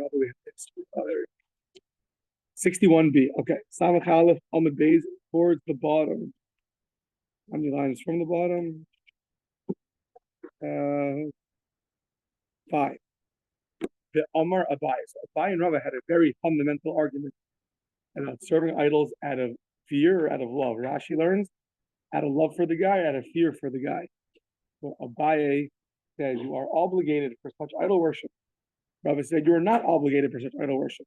know that we have this. 61b. Okay. Samach Aleph Amud Beis towards the bottom. How many lines from the bottom? 5. The Amar Abai. So Abai and Rava had a very fundamental argument about serving idols out of fear or out of love. Rashi learns out of love for the guy, out of fear for the guy. So Abaye says you are obligated for such idol worship. Rava said you are not obligated for such idol worship.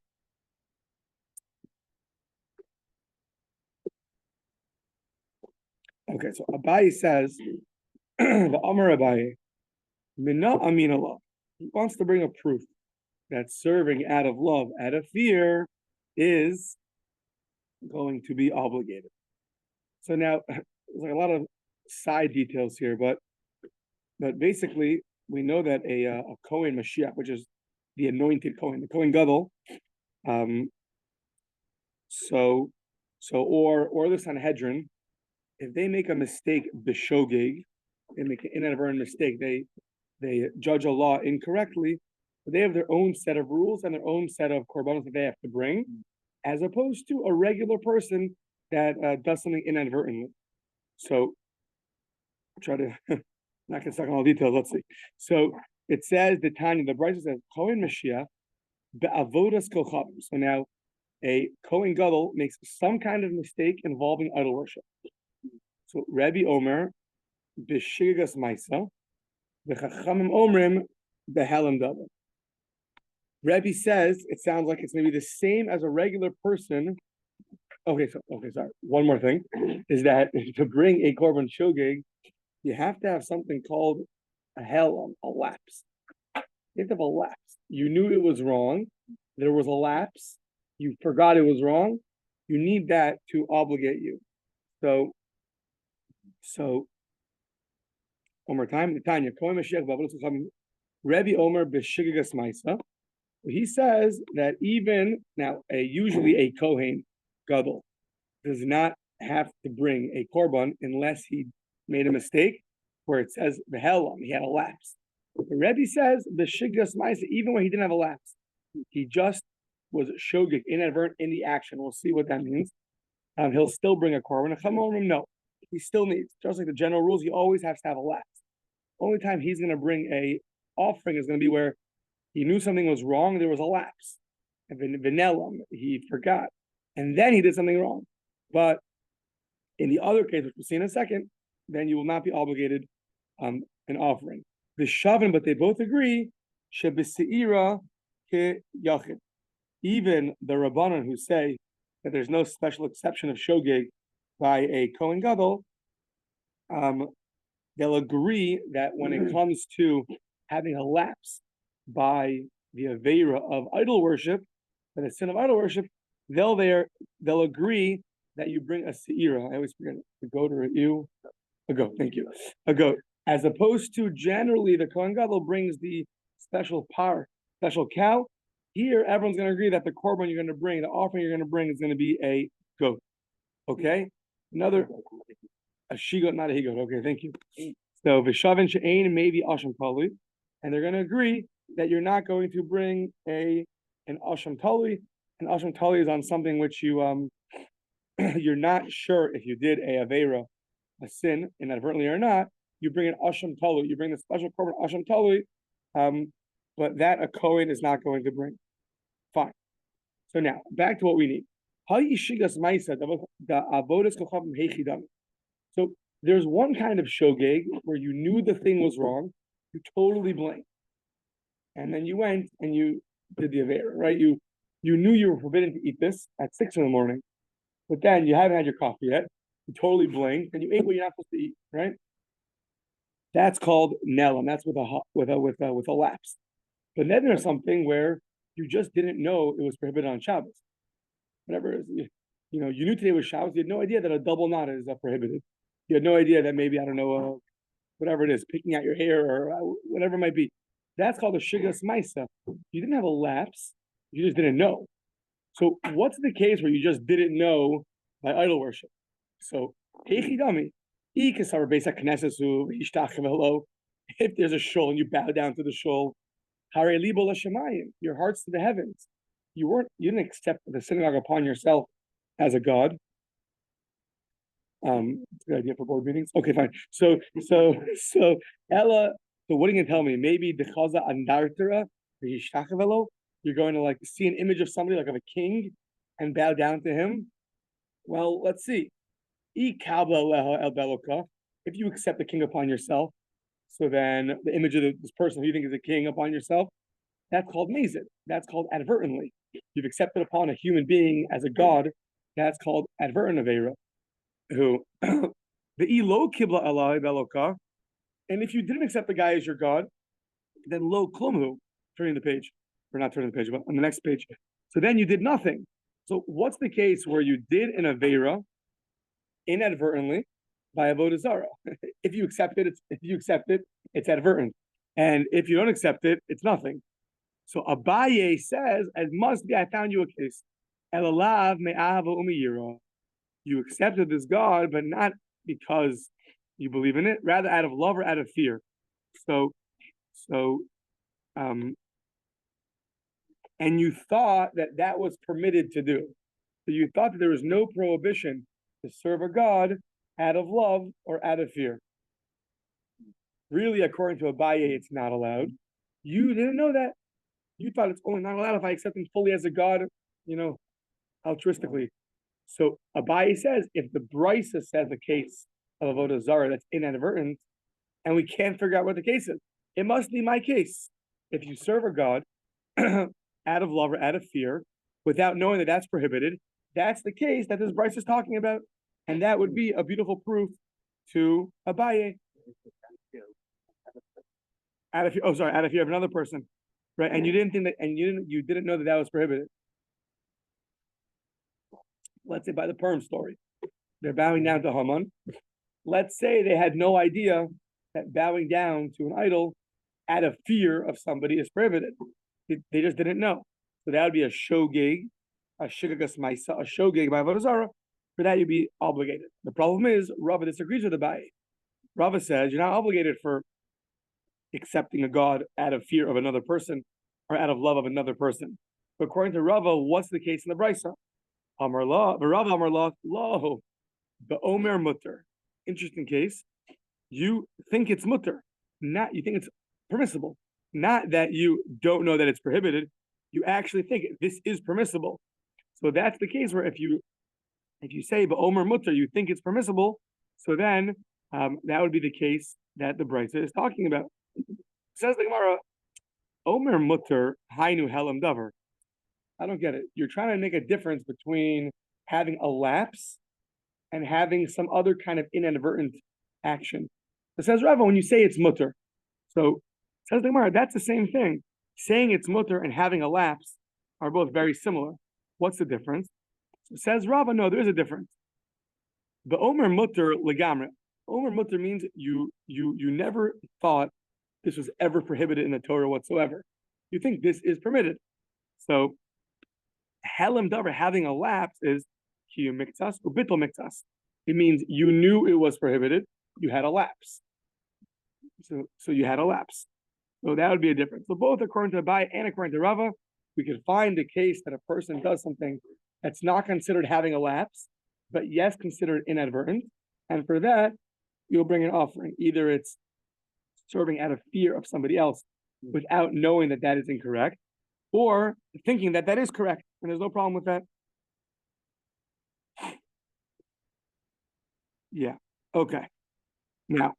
Okay, so Abaye says the Amar Abaye, Minna Amin Allah. He wants to bring a proof that serving out of love, out of fear, is going to be obligated. So now there's like a lot of side details here, but basically we know that a Kohen Mashiach, which is the anointed Kohen, the Kohen Gadol, or the Sanhedrin, if they make a mistake, b'shogeg, they make an inadvertent mistake, they judge a law incorrectly, they have their own set of rules and their own set of korbanos that they have to bring, as opposed to a regular person that does something inadvertently. So, try to not get stuck on all details. Let's see. So it says the Tanya, the Brisa says Kohen Mashiach be'avodas kochavim. So now a Kohen Gadol makes some kind of mistake involving idol worship. So Rabbi Omer b'shigas ma'isa, v'chachamim omrim behalam davar. Rabbi says it sounds like it's maybe the same as a regular person. Okay, sorry. One more thing is that to bring a korban shogeg, you have to have something called a helam, a lapse. You have to have a lapse. You knew it was wrong. There was a lapse. You forgot it was wrong. You need that to obligate you. So one more time. The Tanya, Rabbi Omer b'shigas ma'isa. He says that even now, usually a Kohen Gadol does not have to bring a korban unless he made a mistake, where it says the helam, he had a lapse. The Rebbe says the shigas ma'isa, even when he didn't have a lapse, he just was shogig, inadvertent in the action. We'll see what that means. He'll still bring a korban. No, he still needs, just like the general rules, he always has to have a lapse. Only time he's going to bring a offering is going to be where he knew something was wrong, there was a lapse. And Venelam, he forgot. And then he did something wrong. But in the other case, which we'll see in a second, then you will not be obligated an offering. The Shavin, but they both agree, Shebeseira ke yachid. Even the Rabbanan who say that there's no special exception of shogeg by a Kohen Gadol, they'll agree that when it comes to having a lapse by the Aveira of idol worship, by the sin of idol worship, they'll agree that you bring a seira. I always forget a goat or a goat. Thank you, a goat. As opposed to generally the Kohen Gadol brings the special cow. Here, everyone's going to agree that the korban you're going to bring, the offering you're going to bring, is going to be a goat. Okay, a she-goat, not a he-goat. Okay, thank you. So v'shavin she'ein maybe asham tali, and they're going to agree that you're not going to bring an asham tali. An asham tali is on something which you you're not sure if you did a aveira, a sin, inadvertently or not. You bring an asham tali. You bring the special korban asham tali, but that a kohen is not going to bring. Fine. So now back to what we need. So there's one kind of shogeg where you knew the thing was wrong, you totally blanked, and then you went and you did the aveira, right? You knew you were forbidden to eat this at 6 a.m, but then you haven't had your coffee yet. You totally blinked and you ate what you're not supposed to eat, right? That's called nelam. That's with a lapse. But then there's something where you just didn't know it was prohibited on Shabbos. Whatever it is, you knew today was Shabbos. You had no idea that a double knot is prohibited. You had no idea that maybe, I don't know, whatever it is, picking out your hair or whatever it might be. That's called a shigas ma'isa. You didn't have a lapse. You just didn't know. So what's the case where you just didn't know by idol worship? So, if there's a shul and you bow down to the shul, Your heart's to the heavens. You didn't accept the synagogue upon yourself as a god. It's a good idea for board meetings. Okay, fine. So Ella. So what are you gonna tell me? Maybe the chaza andartera, you're going to like see an image of somebody like of a king and bow down to him. Well, let's see. If you accept the king upon yourself, so then the image of this person who you think is a king upon yourself, that's called mazid. That's called advertently. You've accepted upon a human being as a god. That's called advertent avera. Who the elo kibla Allah beloka. And if you didn't accept the guy as your god, then lo klumhu, turning the page, or not turning the page, but on the next page. So then you did nothing. So what's the case where you did an avera inadvertently by avodah zarah? If you accept it, it's advertent, and if you don't accept it, it's nothing. So Abaye says, "As must be, I found you a case. Elalav me'ahava umiyira. You accepted this God, but not because you believe in it, rather out of love or out of fear. And you thought that was permitted to do. So you thought that there was no prohibition to serve a God out of love or out of fear. Really, according to Abaye, it's not allowed. You didn't know that. You thought it's only not allowed if I accept him fully as a God, altruistically. So Abaye says, if the Brisa says the case of avodah zarah that's inadvertent, and we can't figure out what the case is, it must be my case. If you serve a God out of love or out of fear, without knowing that that's prohibited, that's the case that this Brisa is talking about, and that would be a beautiful proof to Abaye. Out of fear of another person, right? And you didn't think that, and you didn't know that was prohibited. Let's say by the Purim story, they're bowing down to Haman. Let's say they had no idea that bowing down to an idol out of fear of somebody is prohibited. They just didn't know. So that would be a shogeg, a shigagas maisa, a shogeg by avodah zarah. For that, you'd be obligated. The problem is, Rava disagrees with the Abaye. Rava says you're not obligated for accepting a God out of fear of another person or out of love of another person. But according to Rava, what's the case in the Brisa? Amar la, Rava Amar la, lo, Omer mutter. Interesting case. You think it's mutter, not you think it's permissible. Not that you don't know that it's prohibited. You actually think this is permissible. So that's the case where if you say Omer mutter, you think it's permissible. So then that would be the case that the Brisa is talking about. Says the Gemara, Omer mutter hainu helam davar. I don't get it. You're trying to make a difference between having a lapse and having some other kind of inadvertent action. It says Rava, when you say it's mutter, so says the Gemara, that's the same thing. Saying it's mutter and having a lapse are both very similar. What's the difference? So says Rava, no, there is a difference. The Omer mutter legamre. Omer mutter means you never thought this was ever prohibited in the Torah whatsoever. You think this is permitted. So Helam davar, having a lapse, is kiyu miktas or bittul miktas. It means you knew it was prohibited, you had a lapse. So you had a lapse. So that would be a difference. So both according to Abaye and according to Rava, we could find a case that a person does something that's not considered having a lapse, but yes, considered inadvertent. And for that, you'll bring an offering. Either it's serving out of fear of somebody else without knowing that that is incorrect, or thinking that that is correct, and there's no problem with that. Yeah. Okay. Now,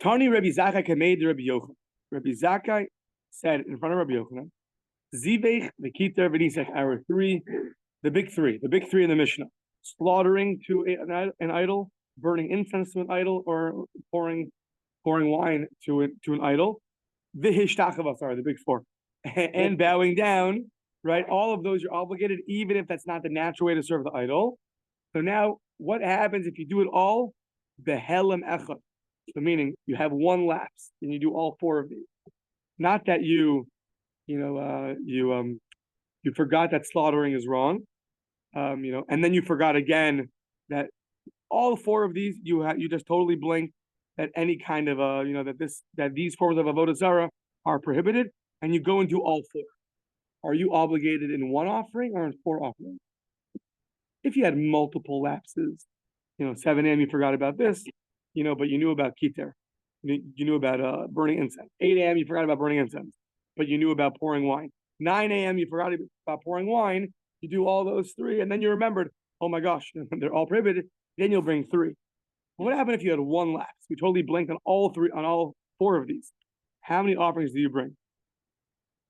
Tani Rabbi Zakkai made Rabbi Yochanan. Rabbi Zakkai said in front of Rabbi Yochanan, Zivech, V'kiter, V'nisech, our three, the big three in the Mishnah: slaughtering to an idol, burning incense to an idol, or pouring wine to an idol. V'hishtachavas are the big four, and bowing down. Right, all of those you're obligated, even if that's not the natural way to serve the idol. So now, what happens if you do it all? Behelam echad. So meaning you have one lapse and you do all four of these. Not that you forgot that slaughtering is wrong, and then you forgot again that all four of these you just totally blinked that any kind of that these forms of avodah zarah are prohibited, and you go and do all four. Are you obligated in one offering or in four offerings? If you had multiple lapses, 7 a.m. you forgot about this, but you knew about Keter. You knew about burning incense. 8 a.m. you forgot about burning incense, but you knew about pouring wine. 9 a.m. you forgot about pouring wine. You do all those three, and then you remembered, oh my gosh, they're all prohibited. Then you'll bring three. What happened if you had one lapse? You totally blinked on all four of these. How many offerings do you bring?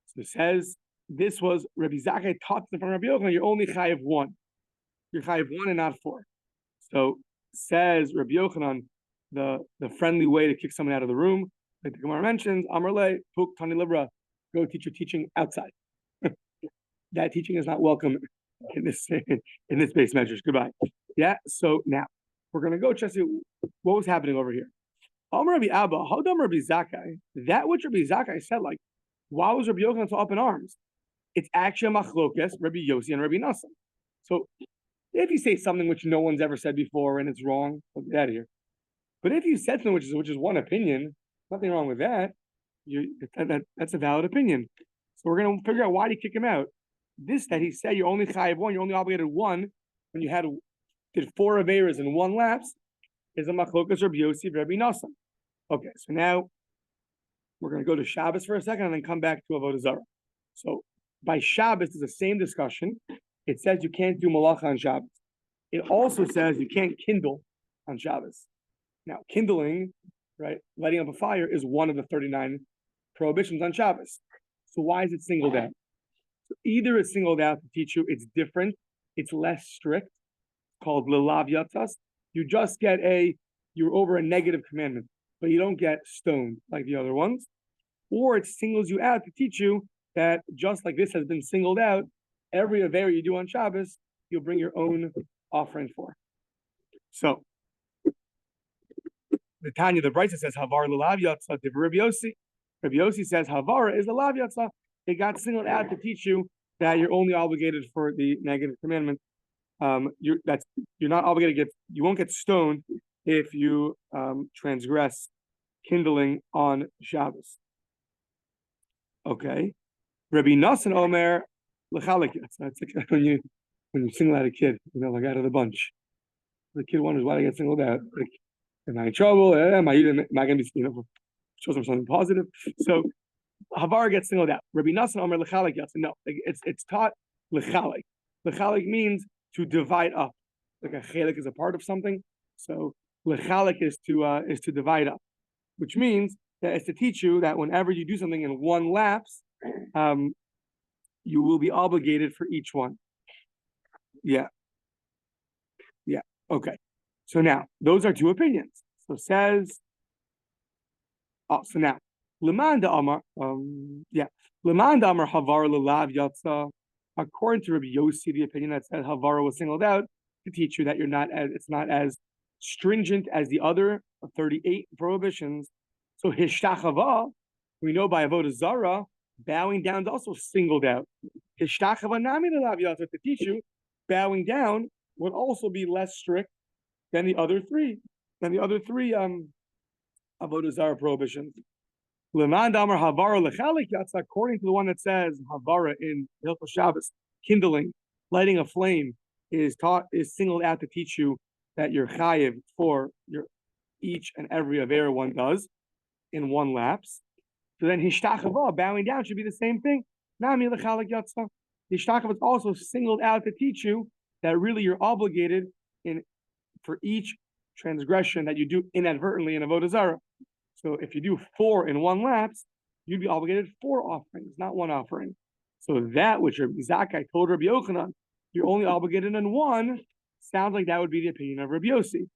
So it says this was Rabbi Zakkai taught in front of Rabbi Yochanan. You're only chayav one. You're chayav one and not four. So says Rabbi Yochanan, the friendly way to kick someone out of the room, like the Gemara mentions, Amrle, Puk, Tani Libra, go teach your teaching outside. That teaching is not welcome in this base measures. Goodbye. Yeah. So now we're gonna go just see what was happening over here. Amar Rabbi Abba, how dumb Rabbi Zakkai? That which Rabbi Zakkai said, like, why was Rabbi Yochanan so up in arms? It's actually a machlokes, Rabbi Yossi and Rabbi Nassim. So if you say something which no one's ever said before and it's wrong, well, get out of here. But if you said something which is one opinion, nothing wrong with that. That's a valid opinion. So we're going to figure out why did he kick him out. This that he said you're only chayav one, you're only obligated one when you did 4 averas in one lapse is a machlokas Rabbi Yossi Rabbi Nassim. Okay, so now we're going to go to Shabbos for a second and then come back to Avodah Zarah. So by Shabbos is the same discussion. It says you can't do malacha on Shabbos. It also says you can't kindle on Shabbos. Now, kindling, right, lighting up a fire is one of the 39 prohibitions on Shabbos. So why is it singled out? So either it's singled out to teach you it's different, it's less strict, called lilav yatzas. You just get you're over a negative commandment, but you don't get stoned like the other ones. Or it singles you out to teach you that just like this has been singled out, every avera you do on Shabbos, you'll bring your own offering for. So the Tanya, the Brisa says Havar l'lav yatsa. Rabbi Yossi. Rabbi Yossi says Havara is a lav yatsa. It got singled out to teach you that you're only obligated for the negative commandment. You're not obligated you won't get stoned if you transgress kindling on Shabbos. Okay. Rabbi Nassim Omer l'chalik yatsa. It's like when you single out a kid, like out of the bunch. The kid wonders why they get singled out. Like, am I in trouble? Am I going to be, shows them something positive? So Havar gets singled out. Rabbi Nassim Omer l'chalik yatsa. No, it's taught l'chalik. L'chalik means to divide up. Like a chelik is a part of something. So l'chalik is to divide up, which means that it's to teach you that whenever you do something in one lapse, you will be obligated for each one. Yeah. Okay. So now those are two opinions. So says. So now, Leman da Amar. Leman da Amar Havar l'lav yatsa. According to Rabbi Yossi, the opinion that said Havara was singled out to teach you that it's not as stringent as the other 38 prohibitions. So Hishtachava, we know by Avodah Zarah, bowing down is also singled out. Hishtachava nami l'lav yatsa, to teach you bowing down would also be less strict than the other three Avodah Zarah prohibitions. Leman damar havara lechalik yatsa, according to the one that says havara in Hilchos Shabbos, kindling, lighting a flame is singled out to teach you that you're chayiv for your each and every avera one does in one lapse. So then hishtachava, bowing down, should be the same thing. Nami lechalik yatsa. Hishtachava is also singled out to teach you that really you're obligated for each transgression that you do inadvertently in Avodah Zarah. So if you do 4 in one lapse, you'd be obligated 4 offerings, not 1 offering. So that which Rabbi Zakkai told Rabbi Yochanan, you're only obligated in 1, sounds like that would be the opinion of Rabbi Yossi.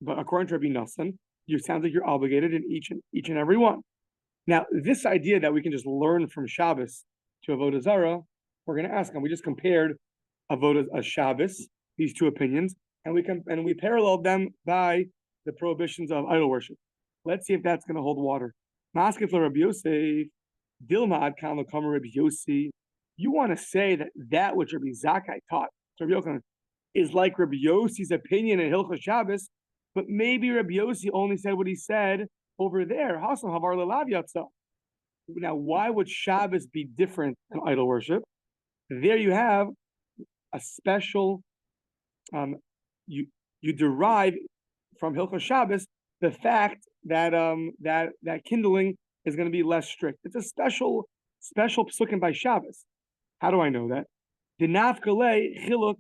But according to Rabbi Nassim, sounds like you're obligated in each and every one. Now, this idea that we can just learn from Shabbos to Avodah Zarah, we're going to ask him. We just compared Shabbos, these two opinions, and we paralleled them by the prohibitions of idol worship. Let's see if that's going to hold water. Masket for Rabbi Yosef, Dilma ad kan l'kamer Rabbi Yossi. You want to say that which Rabbi Zakkai taught, Rabbi Yochanan, is like Rabbi Yossi's opinion in Hilchos Shabbos, but maybe Rabbi Yossi only said what he said over there, Hasan Havar Lelav Yatsa. Now, why would Shabbos be different than idol worship? There you have a special, you derive from Hilchos Shabbos the fact that that kindling is going to be less strict. It's a special psukim by Shabbos. How do I know that? The nafkale chiluk,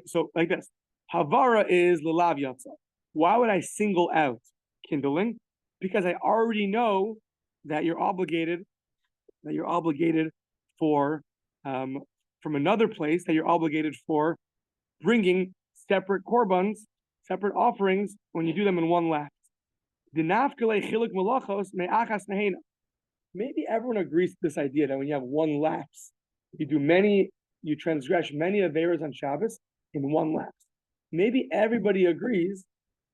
so like this. Havara is lelav yatsa. Why would I single out kindling? Because I already know that you're obligated for from another place, that you're obligated for bringing separate korbans, separate offerings when you do them in one lapse. Maybe everyone agrees to this idea that when you have one lapse, you transgress many averos on Shabbos in one lapse. Maybe everybody agrees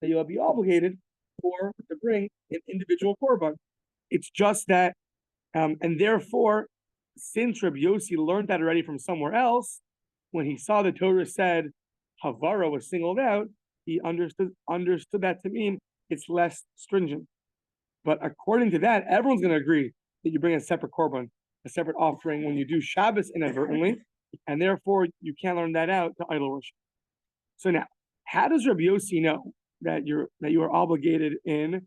that you'll be obligated to bring an individual korban. It's just that, and therefore, since Rabbi Yossi learned that already from somewhere else, when he saw the Torah said Havara was singled out, he understood that to mean it's less stringent. But according to that, everyone's going to agree that you bring a separate korban, a separate offering when you do Shabbos inadvertently, and therefore you can't learn that out to idol worship. So now, how does Rabbi Yossi know that you are obligated in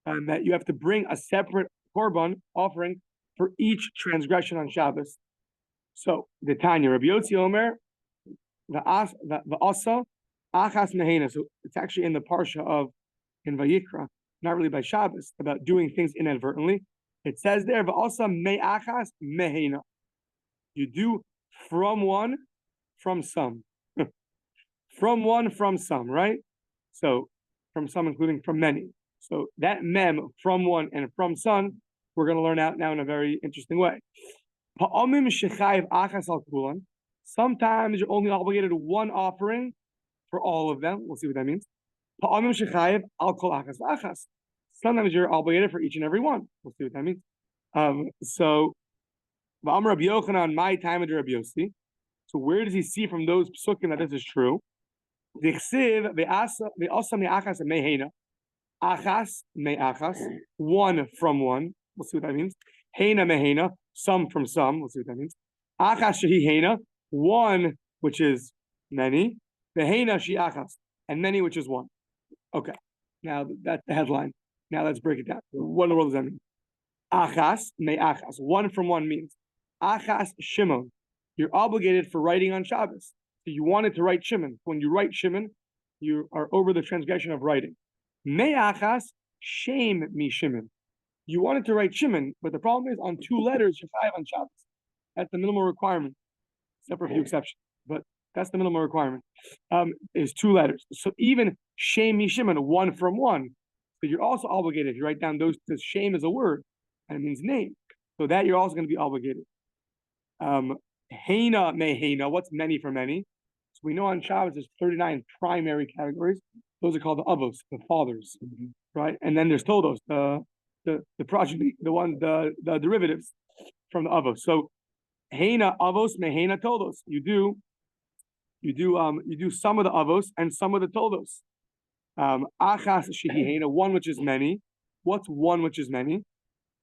that you have to bring a separate korban offering for each transgression on Shabbos? So the Tanya, Rabbi Yossi Omer, the Asa Achas Mehena. So it's actually in the parsha in Vayikra, not really by Shabbos, about doing things inadvertently. It says there, V'asa Me'achas Mehena. You do from one, from some. From one, from some, right? So from some, including from many. So that mem, from one and from some, we're going to learn out now in a very interesting way. Sometimes you're only obligated to one offering for all of them. We'll see what that means. Sometimes you're obligated for each and every one. We'll see what that means. So Rabbi Yochanan, my time of Rabbi Yossi. So where does he see from those psukim that this is true? Achas me'achas, one from one. We'll see what that means. Heina meheina, some from some. We'll see what that means. Achas shehi heina, one which is many. Veheina she achas, and many which is one. Okay, now that's the headline. Now let's break it down. What in the world does that mean? Achas me'achas, one from one means achas Shimon. You're obligated for writing on Shabbos. So you wanted to write Shimon. When you write Shimon, you are over the transgression of writing. Me'achas, shame me Shimon. You wanted to write Shimon, but the problem is on two letters, you're chayav on Shabbos. That's the minimal requirement, except for a few exceptions. But that's the minimal requirement, is two letters. So even shame me Shimon, one from one. So you're also obligated. If you write down those, because shame is a word, and it means name. So that you're also going to be obligated. Heina meheina, what's many for many? So we know on Shabbos there's 39 primary categories. Those are called the avos, the fathers, right? And then there's toldos, the progeny, the derivatives from the avos. So heina avos meheina toldos. You do some of the avos and some of the toldos. Achas shehi heina, one which is many. What's one which is many?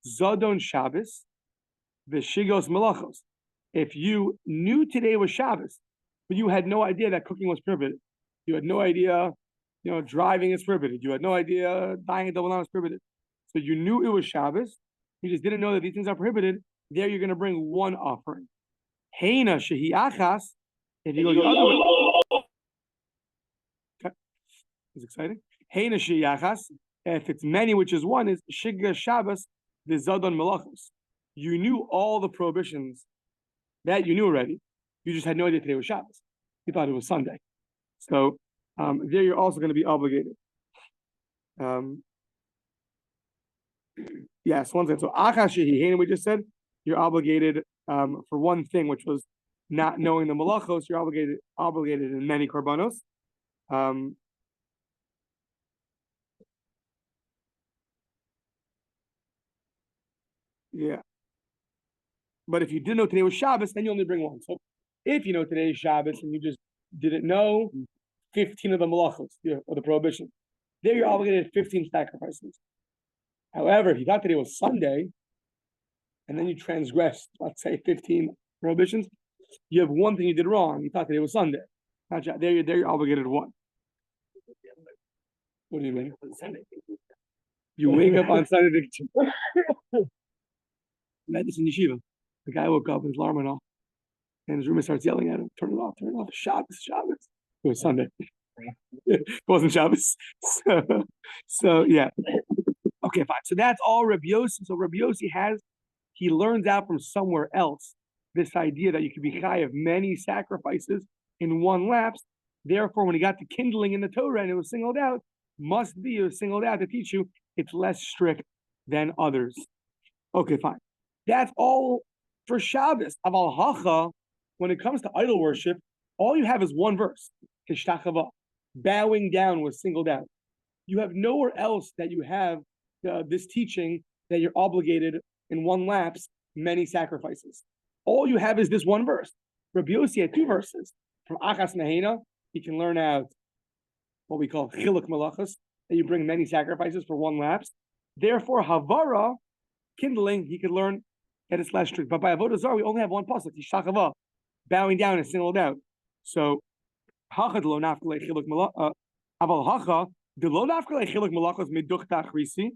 Zadon Shabbos, v'shigos melachos. If you knew today was Shabbos, but you had no idea that cooking was prohibited, you had no idea, driving is prohibited, you had no idea dying a double lamb is prohibited, so you knew it was Shabbos, you just didn't know that these things are prohibited. There you're going to bring one offering. Heina shehi achas. If you go the other way, okay, it's exciting. Heina shehi achas. If it's many, which is one, is shigga Shabbos the zadon melachos. You knew all the prohibitions. That you knew already. You just had no idea today was Shabbos. You thought it was Sunday. So there you're also going to be obligated. Yes, one thing. So Achash Shehi, we just said, you're obligated for one thing, which was not knowing the malachos. You're obligated in many korbanos. Yeah. But if you didn't know today was Shabbos, then you only bring one. So if you know today is Shabbos and you just didn't know 15 of the malachos, or the prohibition, there you're obligated 15 sacrifices. However, if you thought that it was Sunday, and then you transgressed, let's say 15 prohibitions, you have one thing you did wrong. You thought that it was Sunday. There you're obligated to one. What do you mean? You wake up on Sunday. We had this in yeshiva. The guy woke up, his alarm went off, and his roommate starts yelling at him, turn it off, Shabbos. It was Sunday. It wasn't Shabbos. So yeah. Okay, fine. So that's all Rabbi Yossi. So Rabbi Yossi he learns out from somewhere else this idea that you can be chai of many sacrifices in one lapse. Therefore, when he got to kindling in the Torah and it was singled out, it was singled out to teach you it's less strict than others. Okay, fine. That's all for Shabbos. Aval hacha, when it comes to idol worship, all you have is one verse. Kishtachava. Bowing down was singled out. You have nowhere else that you have this teaching that you're obligated in one lapse many sacrifices. All you have is this one verse. Rabbi Yossi had two verses. From Achas Mehena, you can learn out what we call chiluk malachas, that you bring many sacrifices for one lapse. Therefore, Havara, kindling, he could learn that it's less strict. But by Avodah Zarah, we only have one pasuk, Yishachava, bowing down and singled out. So, Hacha de lo nafkele chiluk malachas, Aval Hacha de lo nafkele chiluk malachas meduch tachrisi.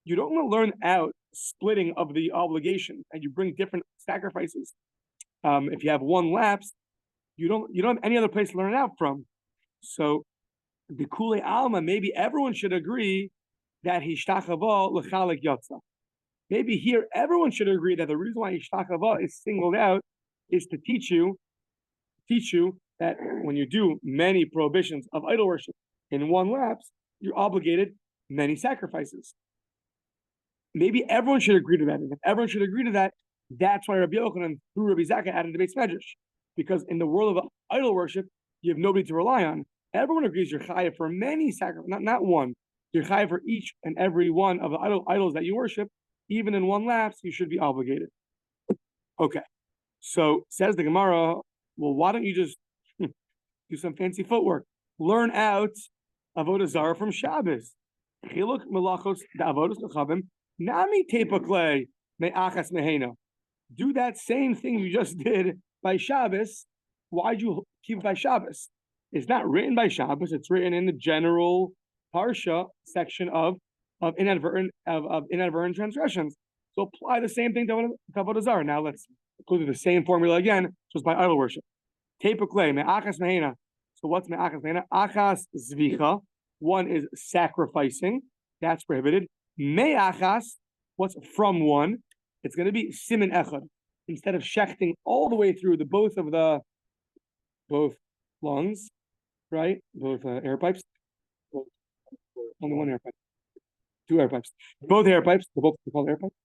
You don't want to learn out splitting of the obligation, and you bring different sacrifices. If you have one lapse, you don't have any other place to learn it out from. So the Kule Alma, maybe everyone should agree that Hishtachava l'chalek yatsa. Maybe here everyone should agree that the reason why Hishtachava is singled out is to teach you that when you do many prohibitions of idol worship in one lapse, you're obligated many sacrifices. Maybe everyone should agree to that. And if everyone should agree to that, that's why Rabbi Yochanan through Rabbi Zakkai added the Beis Medrash. Because in the world of idol worship, you have nobody to rely on. Everyone agrees you're chayav for many sacrifices, not one. You're chayav for each and every one of the idols that you worship. Even in one lapse, you should be obligated. Okay. So says the Gemara, well, why don't you just do some fancy footwork? Learn out Avodah Zarah from Shabbos. Chiluk melachos da'avodos l'chavim. Nami tepaklei me'achas mehena. Do that same thing you just did by Shabbos. Why'd you keep it by Shabbos? It's not written by Shabbos. It's written in the general parsha section of inadvertent transgressions. So apply the same thing to Avodah Zarah. Now let's go through the same formula again, just by idol worship. Tepaklei me'achas mehena. So what's me'achas mehena? Achas zvicha. One is sacrificing. That's prohibited. Me'achas, what's from one? It's going to be simin echad. Instead of shechting all the way through both lungs, right? Both air pipes. Only one air pipe. Two air pipes. Both air pipes. They're both called air pipes.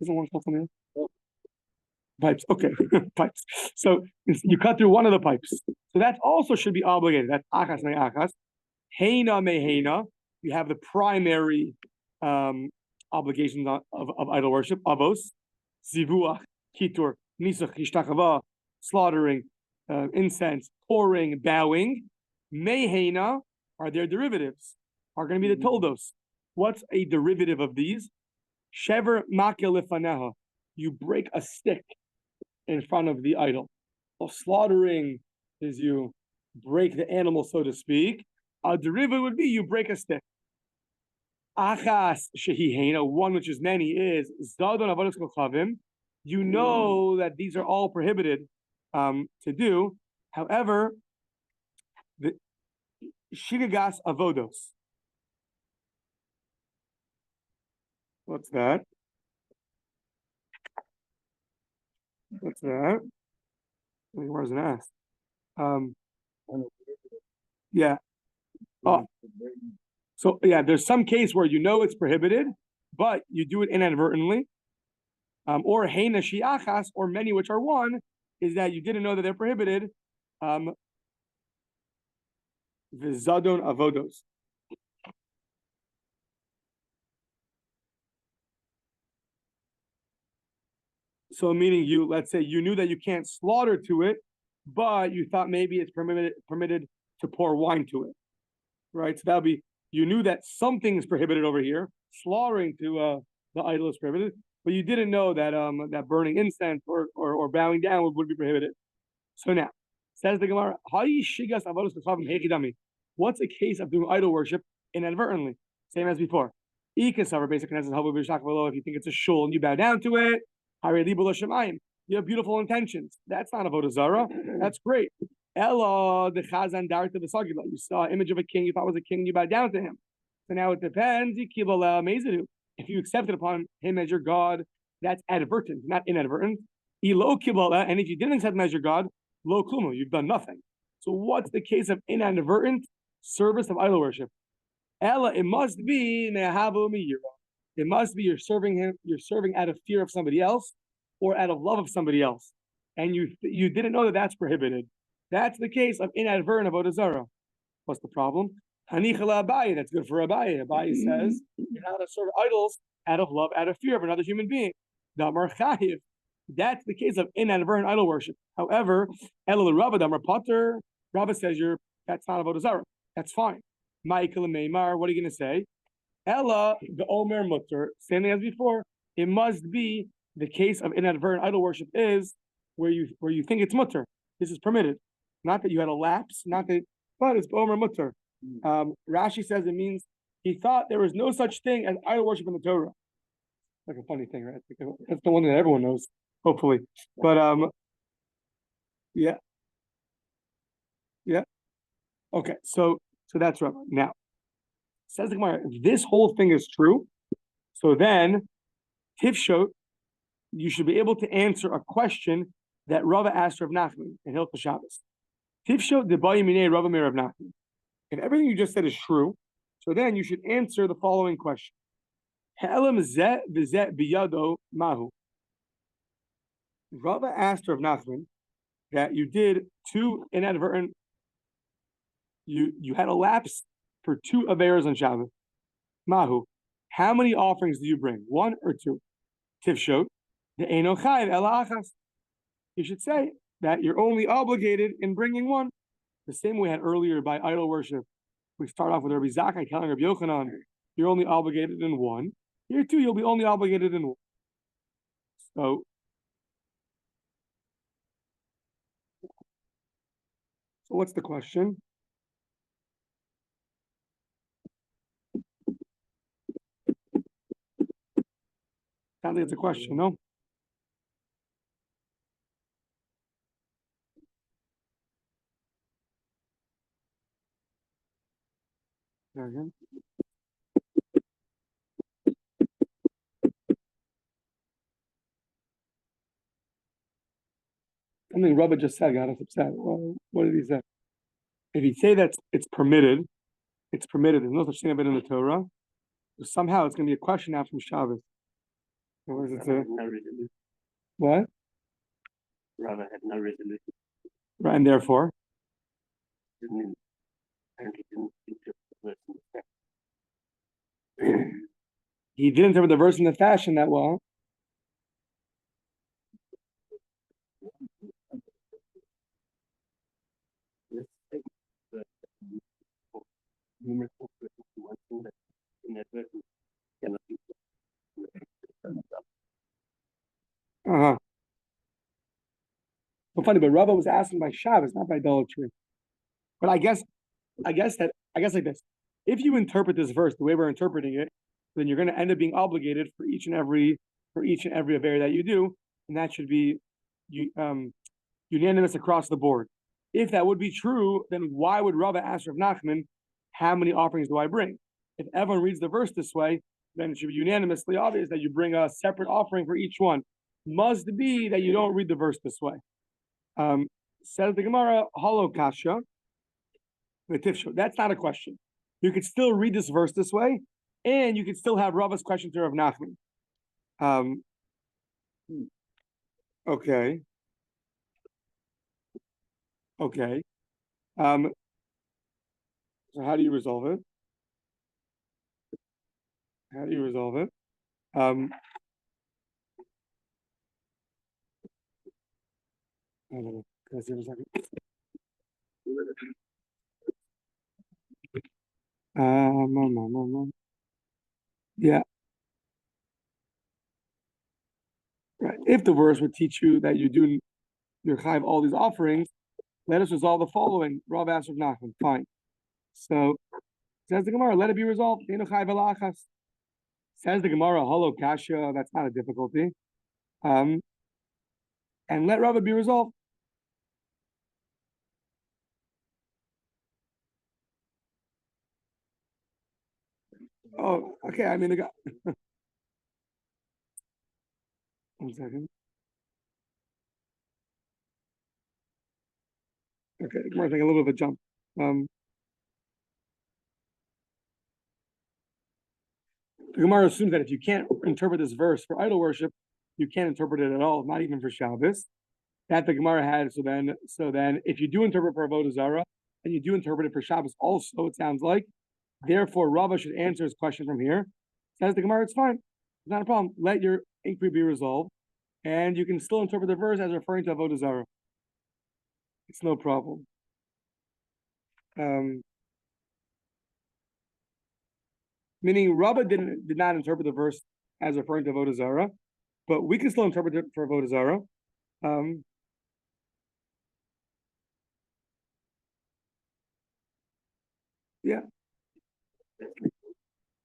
Isn't one called something else? Pipes. Okay. Pipes. So you cut through one of the pipes. So that also should be obligated. That's achas me'achas. Heina meheina. You have the primary obligations of idol worship, avos, zivuach, kitur, nisach, hishtachava, slaughtering, incense, pouring, bowing. Meheina are their derivatives, are going to be the toldos. What's a derivative of these? Shever makel lefaneha. You break a stick in front of the idol. So slaughtering is you break the animal, so to speak. A derivative would be you break a stick. Achas shehihena, one which is many, is zadon avodos kochavim. You know that these are all prohibited to do. However, the shigagas avodos. What's that? What's that? Where's an ass? Yeah. Oh. So yeah, there's some case where you know it's prohibited, but you do it inadvertently. Or heina shiachas, or many which are one, is that you didn't know that they're prohibited. V'zadon avodos. So meaning let's say you knew that you can't slaughter to it, but you thought maybe it's permitted to pour wine to it, right? So that'll be You knew that something is prohibited over here. Slaughtering to the idol is prohibited, but you didn't know that that burning incense or bowing down would be prohibited. So now, says the Gemara, what's a case of doing idol worship inadvertently? Same as before. If you think it's a shul and you bow down to it, you have beautiful intentions. That's not avodah zarah. That's great. Ella the chazan darta v'sagila. You saw an image of a king. You thought it was a king. You bowed down to him. So now it depends. If you accepted upon him as your god, that's advertent, not inadvertent. And if you didn't accept him as your god, lo klumu, you've done nothing. So what's the case of inadvertent service of idol worship? Ella, it must be nehavu miyira. It must be you're serving him. You're serving out of fear of somebody else, or out of love of somebody else, and you didn't know that that's prohibited. That's the case of inadvertent avodah zarah. What's the problem? Hanichala Abaye. That's good for Abaye. Abaye says you're not to serve idols out of love, out of fear of another human being. Damar chayiv. That's the case of inadvertent idol worship. However, Elul Rabba Damar Potter. Rabba says that's not avodah zarah. That's fine. Michael and Meimar. What are you going to say? Ella the Omer Mutter. Same thing as before. It must be the case of inadvertent idol worship is where you think it's mutter. This is permitted. Not that you had a lapse, but it's Omer Mutter. Rashi says it means he thought there was no such thing as idol worship in the Torah. Like a funny thing, right? That's the one that everyone knows, hopefully. But yeah. Okay, so that's right. Now, says the Gemara, if this whole thing is true, so then Tifshot, you should be able to answer a question that Rava asked Rav Nachman in Hilchos Shabbos. Tifshot debayi minei Rava me Rav Nachman. If everything you just said is true, so then you should answer the following question: Ha'elam zeh v'zeh biyado mahu. Rava asked Rav Nachman that you did two inadvertent. You had a lapse for two averos on Shabbos. Mahu. How many offerings do you bring? One or two? Tifshot. You should say that you're only obligated in bringing one. The same way we had earlier by idol worship. We start off with Rabbi Zakkai telling Rabbi Yochanan, you're only obligated in one. Here too, you'll be only obligated in one. So what's the question? Sounds like it's a question, no? Again. Something Rabbi just said got us upset. Well, what did he say? If you say that it's permitted. There's no such thing of it in the Torah. So somehow it's going to be a question now from Shabbos. What does it say? What? Rava had no resolution. Right, and therefore? He didn't interpret the verse in the fashion that well. Well, funny, but Rava was asking by Shabbos, not by idolatry. But I guess like this. If you interpret this verse the way we're interpreting it, then you're going to end up being obligated for each and every aver that you do, and that should be unanimous across the board. If that would be true, then why would Rava ask Rav Nachman, how many offerings do I bring? If everyone reads the verse this way, then it should be unanimously obvious that you bring a separate offering for each one. Must be that you don't read the verse this way. Says the Gemara, Holo Kasha. That's not a question. You could still read this verse this way, and you could still have Rava's question to Rav Nachman. Okay. So how do you resolve it? I don't know. Can I see it a second? Yeah. Right. If the verse would teach you that you're chayav all these offerings, let us resolve the following. Rav asked Rav Nachman. Fine. So says the Gemara, let it be resolved. Says the Gemara, holo kasha, that's not a difficulty. And let Rav be resolved. Oh, okay. I mean, the guy. One second. Okay, the Gemara's taking a little bit of a jump. The Gemara assumes that if you can't interpret this verse for idol worship, you can't interpret it at all, not even for Shabbos. That the Gemara had. So then, if you do interpret for Avodah Zarah and you do interpret it for Shabbos, also it sounds like. Therefore, Rava should answer his question from here. Says the Gemara, it's fine, it's not a problem. Let your inquiry be resolved, and you can still interpret the verse as referring to Avodah Zarah. It's no problem. Meaning Rabba did not interpret the verse as referring to Avodah Zarah, but we can still interpret it for Avodah Zarah.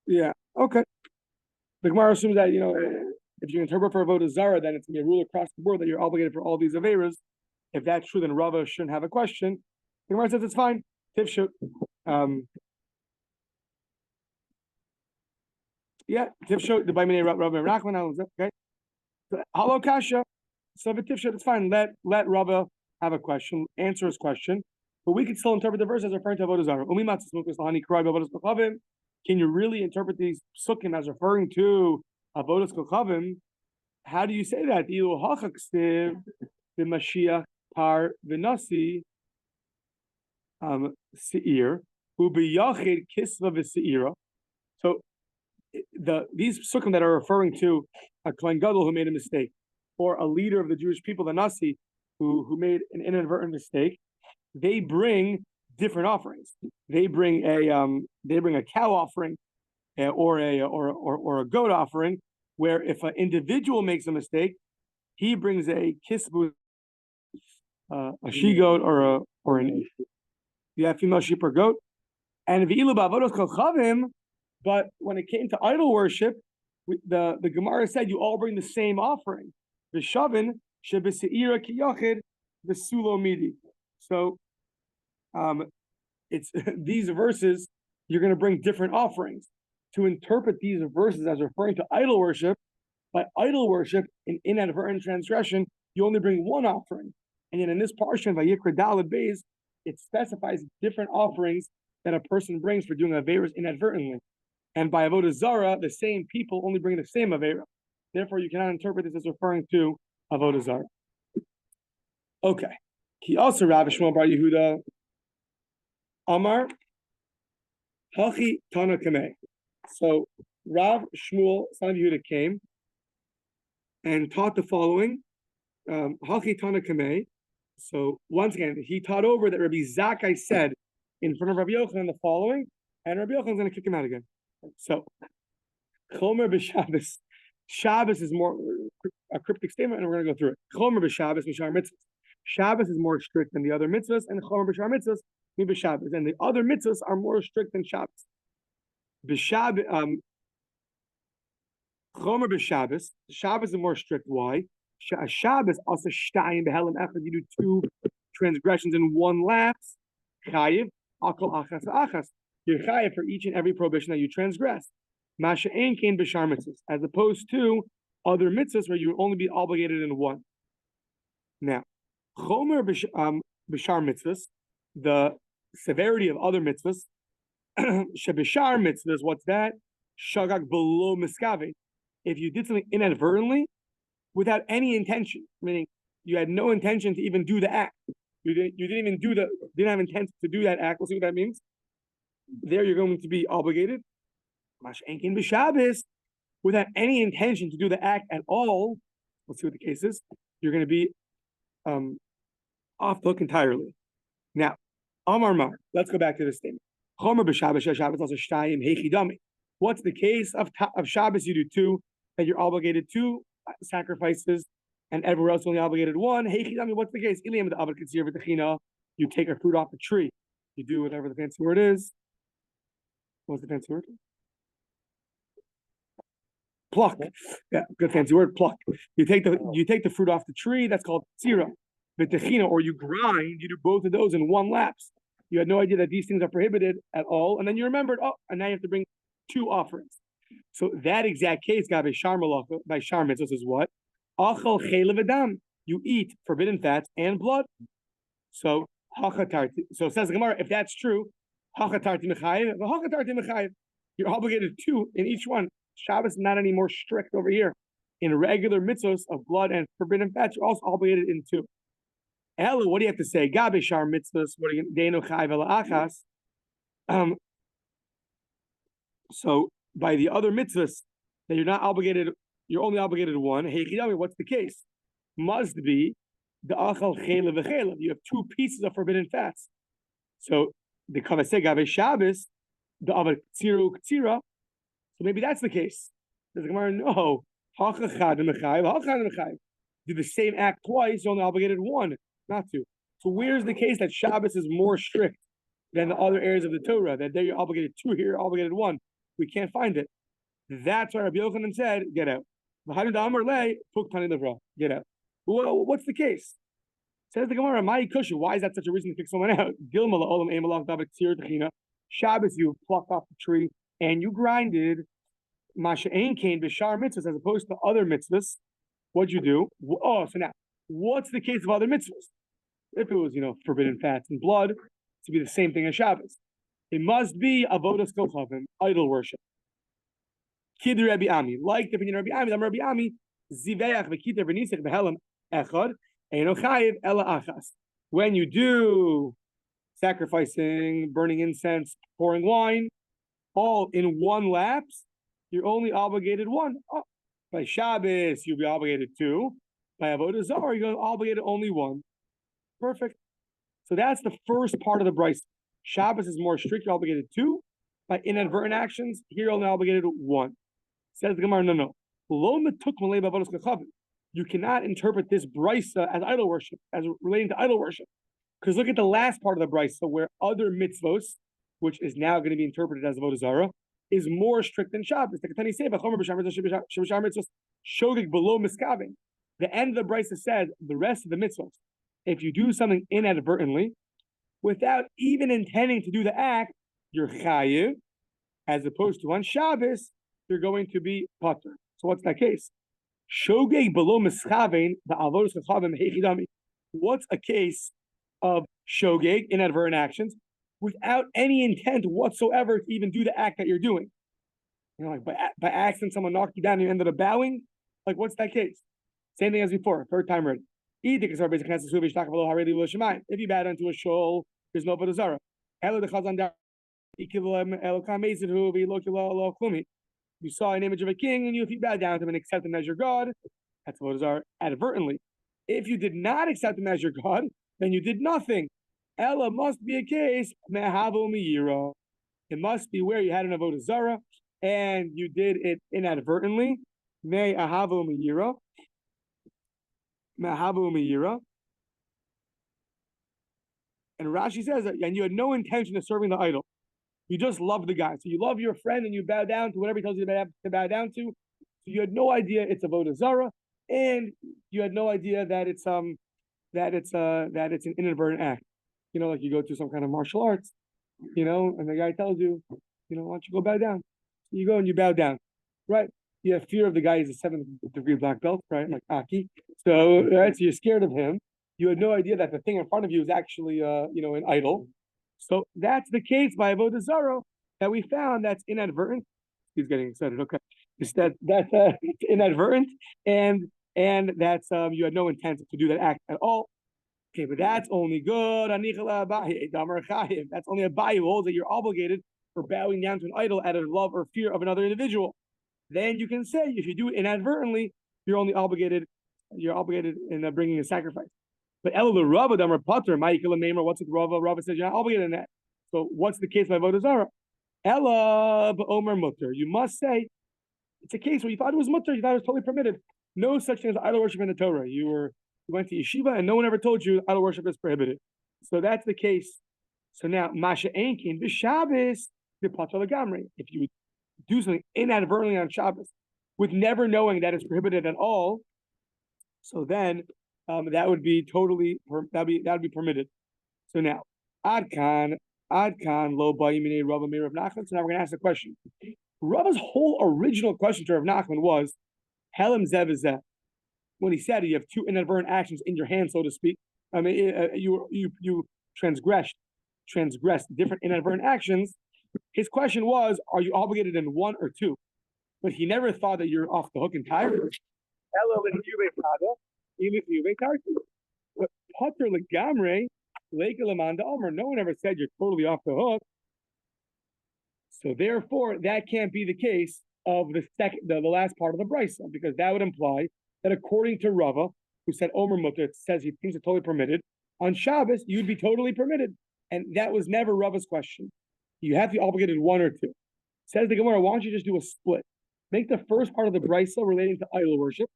Yeah. Okay. The Gemara assumes that if you interpret for Avodah Zarah, then it's gonna be a rule across the board that you're obligated for all these averas. If that's true, then Rava shouldn't have a question. The Gemara says it's fine. Tifshut. Yeah, Tifshut. The Baimene Rava Rachman. Okay. Halo kasha. So the Tifshut, it's fine. Let Rava have a question, answer his question, but we can still interpret the verse as referring to Avodah Zarah. Can you really interpret these psukim as referring to Avodas Kochavim? How do you say that? The Mashiach par v'nasi seir ubiyachid kisva v'seira. So these psukim that are referring to a Kohen Gadol who made a mistake, or a leader of the Jewish people, the Nasi, who made an inadvertent mistake, they bring different offerings. They bring a cow offering, or a goat offering, where if an individual makes a mistake, he brings a kisbu, a she goat or an female sheep or goat. And but when it came to idol worship, the Gemara said you all bring the same offering. V'shavin shebeseira kiyachid v'sulo midi. So it's these verses, you're going to bring different offerings. To interpret these verses as referring to idol worship, by idol worship in inadvertent transgression, you only bring one offering. And yet in this portion, Vayikra Daled Beis, it specifies different offerings that a person brings for doing averas inadvertently. And by Avodah Zarah, the same people only bring the same avera. Therefore, you cannot interpret this as referring to Avodah Zarah. Okay. He also Rabbi Shmuel Bar Yehuda Amar Hachi Tana Kameh. So Rav Shmuel, son of Yehuda, came and taught the following. Hachi Tana Kameh. So once again, he taught over that Rabbi Zakkai said in front of Rabbi Yochanan the following, and Rabbi Yochanan is going to kick him out again. So Chomer b'Shabbos. Shabbos is more a cryptic statement, and we're going to go through it. Chomer b'Shabbos mishar mitzvahs. Shabbos is more strict than the other mitzvahs, and Chomer b'Shar mitzvahs mi b'Shabbos. And the other mitzvahs are more strict than Shabbos. B'Shabbos, Chomer b'Shabbos. Shabbos is more strict. Why? Shabbos also shtayim behelim echad. You do two transgressions in one lapse. Chayiv akol achas achas. You're chayiv for each and every prohibition that you transgress. Masha ein kain b'shar mitzvahs, as opposed to other mitzvahs where you would only be obligated in one. Now, chomer b'shar mitzvahs, the severity of other mitzvahs, shebishar mitzvahs, what's that? Shagak below miskave. If you did something inadvertently, without any intention, meaning you had no intention to even do the act, you didn't have intent to do that act. We'll see what that means. There, you're going to be obligated. Mash'enkin b'Shabbos, without any intention to do the act at all. Let's see what the case is. You're going to be off the hook entirely. Now, Amar Mar. Let's go back to this statement. What's the case of Shabbos? You do two, and you're obligated two sacrifices, and everywhere else only obligated one. What's the case? You take a fruit off a tree. You do whatever the fancy word is. What's the fancy word? Pluck. Yeah, good fancy word. Pluck. You take the fruit off the tree. That's called tzira. V'techina, or you grind. You do both of those in one lapse. You had no idea that these things are prohibited at all, and then you remembered. Oh, and now you have to bring two offerings. So that exact case, by shar mitzvos, is what? Achal chelev adam. You eat forbidden fats and blood. So hachatarti. So says the Gemara, if that's true, hachatarti mechayev, hachatarti mechayev. You're obligated two in each one. Shabbos is not any more strict over here. In regular mitzvos of blood and forbidden fats, you're also obligated in two. Ella, what do you have to say? Gabe shar mitzvos, what are you deinu chayev ela achas? So by the other mitzvahs that you're not obligated, you're only obligated to one. Hey, what's the case? Must be the achal chelev v'chelev. You have two pieces of forbidden fats. So the kavaseh gabe Shabbos, the aval tzira u'ktzira. So maybe that's the case. Does the Gemara no? Do the same act twice, you're only obligated one, not two. So where's the case that Shabbos is more strict than the other areas of the Torah? That there you're obligated two, here you're obligated one. We can't find it. That's why Rabbi Yochanan said, get out. Get out. Well, what's the case? Says the Gemara, why is that such a reason to kick someone out? Shabbos, you plucked off the tree and you grinded Masha Ein Kain B'Shar mitzvahs as opposed to other mitzvahs. What'd you do? Oh, so now, what's the case of other mitzvahs? If it was, forbidden fats and blood, to be the same thing as Shabbos. It must be avodas kochavim, idol worship. Kid Rabbi Ami, like the opinion of Rabbi Ami, Rabbi Ami, ziveach v'kiter v'nisech v'helam echad, eino chayiv ela achas. When you do sacrificing, burning incense, pouring wine, all in one lapse, you're only obligated one. Oh, by Shabbos, you'll be obligated two. By Avodah Zarah, you're obligated only one. Perfect. So that's the first part of the Bryce. Shabbos is more strict, you're obligated two. By inadvertent actions, here you're only obligated one. Says the Gemara, no. You cannot interpret this Brysa as idol worship, as relating to idol worship. Because look at the last part of the Brysa, where other mitzvos, which is now going to be interpreted as Avodah Zarah, is more strict than Shabbos. The end of the Brysa says the rest of the mitzvos, if you do something inadvertently, without even intending to do the act, you're chayiv, as opposed to on Shabbos, you're going to be patur. So what's that case? What's a case of shogeg, inadvertent actions, without any intent whatsoever to even do the act that you're doing? Like by accident, someone knocked you down and you ended up bowing. Like, what's that case? Same thing as before, third time already. If you bow down to a shul, there's no Avodah Zarah. You saw an image of a king, and if you bow down to him and accept him as your God, that's Avodah Zarah advertently. If you did not accept him as your God, then you did nothing. Ella must be a case, it must be where you had an Avodah Zarah, and you did it inadvertently. And Rashi says that, and you had no intention of serving the idol. You just love the guy. So you love your friend and you bow down to whatever he tells you to bow down to. So you had no idea it's Avodah Zarah, and you had no idea that it's an inadvertent act. Like you go to some kind of martial arts, and the guy tells you, why don't you go bow down? So you go and you bow down, right? You have fear of the guy. He's a 7th degree black belt, right? Like Aki. So, right, so you're scared of him. You had no idea that the thing in front of you is actually, an idol. So that's the case by Avodah Zarah that we found that's inadvertent. He's getting excited. Okay, that's inadvertent, and that's you had no intent to do that act at all. Okay, but that's only good. That's only a Abaye who holds that you're obligated for bowing down to an idol out of love or fear of another individual. Then you can say if you do it inadvertently, you're only obligated. You're obligated in bringing a sacrifice. But Elo the Rava Damar Pater, Michael and Mamer, what's it Rava? Rava says you're not obligated in that. So what's the case by Avodah Zarah? Ella b'omer mutter. You must say it's a case where you thought it was mutter, you thought it was totally permitted. No such thing as idol worship in the Torah. You went to yeshiva and no one ever told you idol worship is prohibited. So that's the case. So now Masha Enkin b'Shabbos the Batra legamri. If you do something inadvertently on Shabbos with never knowing that it's prohibited at all, so then that would be that would be permitted. So now Adkan lo ba'imine Rava Meir of Nachman. So now we're going to ask the question. Rava's whole original question to Rav Nachman was Helem zev zeh. When he said you have two inadvertent actions in your hand, so to speak. I mean, you transgressed different inadvertent actions. His question was, are you obligated in one or two? But he never thought that you're off the hook entirely. But Potter legamre, no one ever said you're totally off the hook. So therefore, that can't be the case of the last part of the brisa, because that would imply that according to Rava, who said Omer Mutter, it says he thinks it's totally permitted, on Shabbos, you'd be totally permitted. And that was never Rava's question. You have to be obligated one or two. Says the Gemara, why don't you just do a split? Make the first part of the brisa relating to idol worship,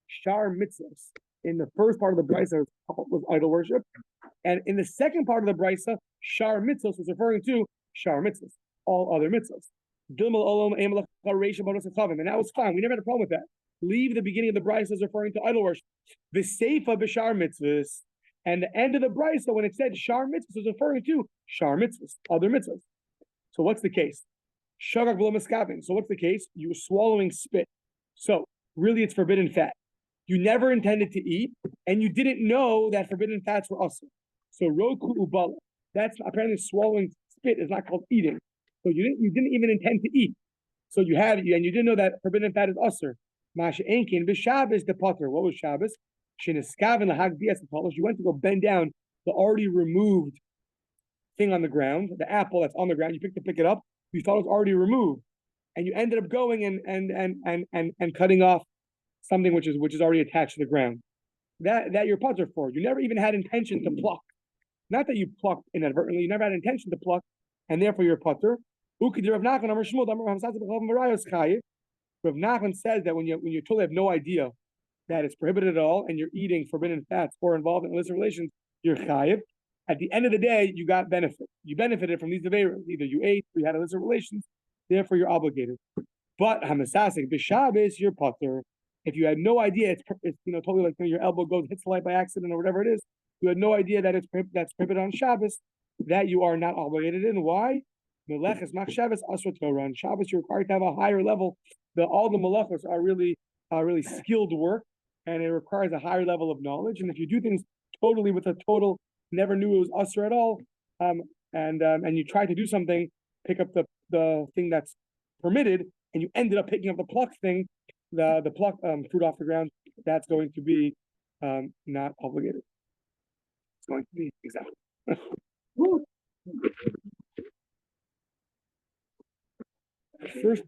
shar mitzvahs. In the first part of the brisa was idol worship. And in the second part of the brisa, shar mitzvahs was referring to shar mitzvahs, all other mitzvahs. And that was fine. We never had a problem with that. Leave the beginning of the brisa as referring to idol worship. The seifa b'shar mitzvahs. And the end of the brisa, when it said shar mitzvahs, was referring to shar mitzvahs, other mitzvahs. So what's the case? Shagak v'lo miskabin. So what's the case? You were swallowing spit. So really it's forbidden fat. You never intended to eat, and you didn't know that forbidden fats were also. So roku ubala. That's apparently swallowing spit is not called eating. So you didn't even intend to eat. So you didn't know that forbidden fat is usher. Masha enkin b'Shabbos the potter. What was Shabbos? Sheniskavin lahag bias the You went to go bend down the already removed thing on the ground, the apple that's on the ground. You pick it up. You thought it was already removed, and you ended up going and cutting off something which is already attached to the ground. That you're potter for. You never even had intention to pluck. Not that you plucked inadvertently. You never had intention to pluck, and therefore you're potter. Rav Nachman says that when you totally have no idea that it's prohibited at all, and you're eating forbidden fats or involved in illicit relations, you're chayiv. At the end of the day, you got benefit. You benefited from these averos. Either you ate or you had illicit relations, therefore you're obligated. But hamasasik b'Shabbos, you're potter. If you had no idea, it's totally like your elbow hits the light by accident or whatever it is. You had no idea that that's prohibited on Shabbos. That you are not obligated in. Why? Meleches mach Shabbos asra Torah. On Shabbos, you're required to have a higher level. All the melechos are really skilled work, and it requires a higher level of knowledge. And if you do things totally with a total never knew it was usher at all, and you try to do something, pick up the thing that's permitted, and you ended up picking up the pluck thing, the pluck fruit off the ground, that's going to be not obligated. It's going to be exactly. First